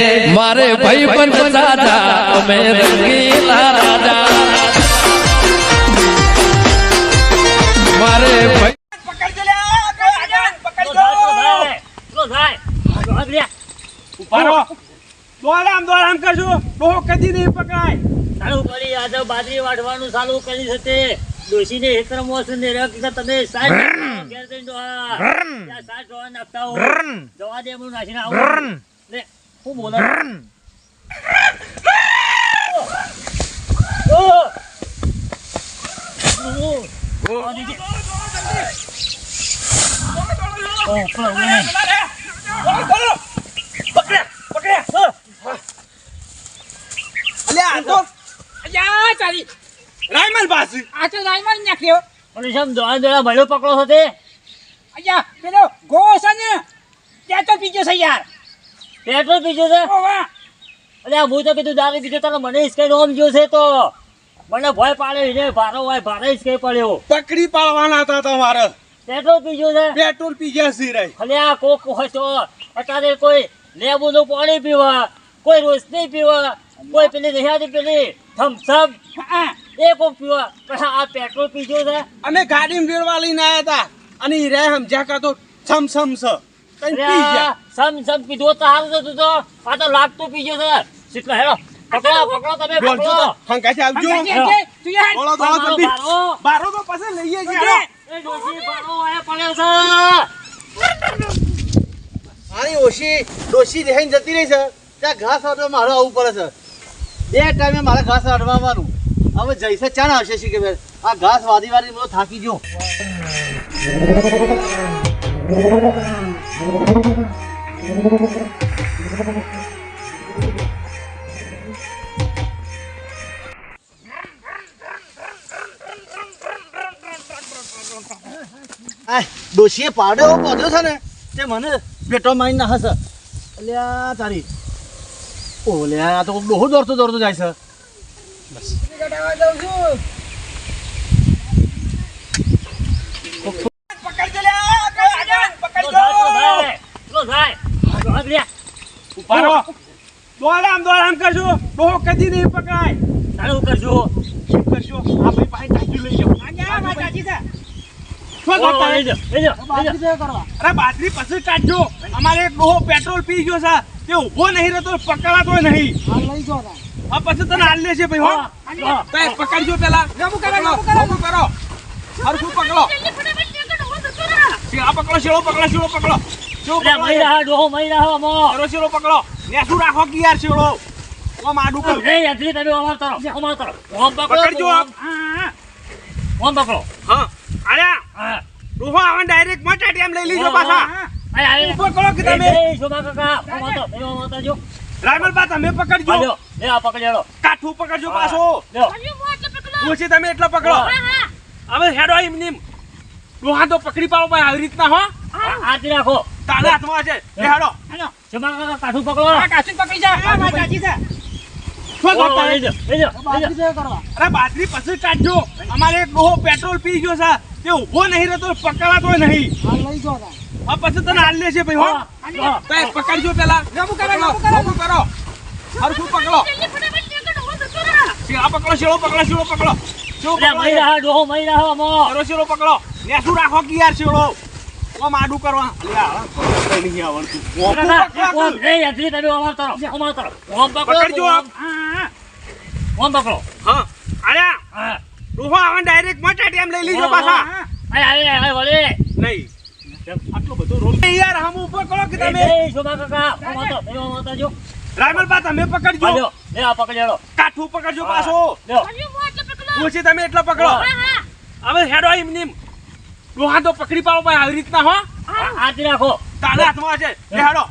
મારે ભાઈ પણ દાદા અમે રંગીલા રાજા મારે ભાઈ પકડજો લે પકડજો લો થાય ઉપાડો દોડામ કરજો બહુ કદી નહીં પકડાય ચાલુ કરી આજે બાજરી વાઢવાનું ચાલુ કરી છે ડોશીને હેતરમો છે ને રક તમે સાઈડ ઘેર જઈને દોડા ત્યાં સાઈડ દોડા નાખતા હો દવા દે હું નાખીને આવું લે હું બોલે રાયમલ બાસી આ તો રાયમલ નાખ્યો અને સમ દોડા દોડા ભલો પકડો છો તે અయ్యા પેલો ગો છે ને ત્યાં તો પીજો છે યાર પેટ્રોલ પીજો છે ઓ વાહ અરે હું તો કીધું દારૂ પીજો તને મને હિસકે નોમ જો છે તો મને ભય પાડે ને ભારો હોય ભારે હિસકે પડ્યો પકડી પાડવાના હતા તમારે પેટ્રોલ પીજો છે પેટ્રોલ પી ગયા સી રહી ખાલી આ કોક હોય તો અત્યારે કોઈ લેબુનું પાણી પીવા કોઈ રોશની પીવા કોઈ પેલી દહિયાથી પેલી થમ્સઅપ હા એ કોક પીવા પણ આ પેટ્રોલ પીજો છે અને ગાડી વેરવા લઈને આયા હતા અને ઈ રે સમજ્યા કા તો છમ કઈ પી ગયા સમ પીધો તો હાલ તું તો આ તો લાગતું પીજો છે શીતલા હેડો પકડો તમે બોલજો પકડો તો હંકાથી આવજો તું યાર બોલો તો જલ્દી બારો બારો તો પછી લઈએ છીએ એ ડોશી બારો આયા પડ્યો છે આની ડોશી દેખાઈને જતી રહી છે ત્યાં ઘાસ વાટવા મારે આવવું પડે છે એ ટાઈમે મારે ઘાસ વાટવાનું હવે જઈશે ચાણ આવશે શી કે આ ઘાસ વાદી વાદી હું થાકી ગયો ડોશીએ પાડો એવો પહોંચ્યો છે ને તે મને પેટ્રોલ મારી નાખે છે અલ્યા તારી ઓલ્યા તો બહુ દોડતો જાય છે પકડજો લે પકડજો લો થાય ઉપાડો દોડામ કરજો બહુ કદી નહીં પકડાય ચાલુ કરજો શું કરજો આ ભાઈ પાસે ચાકી લઈ જાઓ આ મારી ચાચી છે શું કરતા લઈ જાઓ અરે બાજરી પછી કાઢજો અમારે એક ડોહો પેટ્રોલ પી ગયો છે તે ઊભો નહીં રહેતો પકડાતો નહીં આ પછી તને હાલ લેશે ભાઈ હો તો એ પકડજો પેલા રમુ કરો હરખું પકડો આ પકડો શેળો પકડો શેળો પકડો મહી રહો ડોહો મહી રહો મો શેળો પકડો નેસું રાખો કે યાર શેળો ઓ માડું કર એ યાત્રી તમે અમાર તરફ ઓમ પકડો પકડજો ઓમ પકડો હા આયા હા ડોહો આવન ડાયરેક્ટ મોટા ટાઈમ લઈ લીધો પાછા આય ઉપર કરો કે તમે એ શોભા કાકા ઓમ તો જો રાયમલ બા તમે પકડજો આલ્યો લે આ પકડ્યો કાઠું પકડજો પાછો લ્યો ઓછી તમે એટલા પકડો હવે હેડો એમની ડોહા તો પકડી પાડો ભાઈ આવી રીતના હો આથી રાખો તારા હાથમાં છે હેડો શોભા કાકા કાઠું પકડો આ કાચી પકડી જા આ મારી ચાચી છે શું કરતા લઈ જાઓ અરે બાજરી પછી કાઢજો અમારે એક ડોહો પેટ્રોલ પી ગયો છે તે ઊભો નહીં રહેતો પકડાતો નહીં આ પછી તને હાલ લેશે ભાઈ હો તો એ પકડજો પેલા રમુ કરો હરખું પકડો આ પકડો શેળો પકડો શેળો પકડો શેળો મહી પકડો રહો ડોહો મહી રહો મો શેળો પકડો નેસું રાખો કે યાર શેળો ઓ માડું કરવા લે નહીં આવડતું ઓમ એ યાત્રી તમે અમાર તરફ ઓમ પકડજો ઓમ પકડો હા આયા હા ડોહો આવન ડાયરેક્ટ મોટા ટાઈમ લઈ લીધો પાછા આય વળે નહીં આટલો બધો રોલ યાર હમ ઉપર કરો કે તમે એ શોભા કાકા ઓમ તો જો રાયમલ બા તમે પકડજો આલ્યો લે આ પકડ્યો કાઠું પકડજો પાછો લ્યો ઓછી તમે એટલા પકડો હવે હેડો એમની ડોહા તો પકડી પાડો ભાઈ આવી રીતના હો આથી રાખો તારા હાથમાં છે હેડો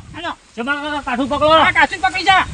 શોભા કાકા કાઠું પકડો આ કાચી પકડી જા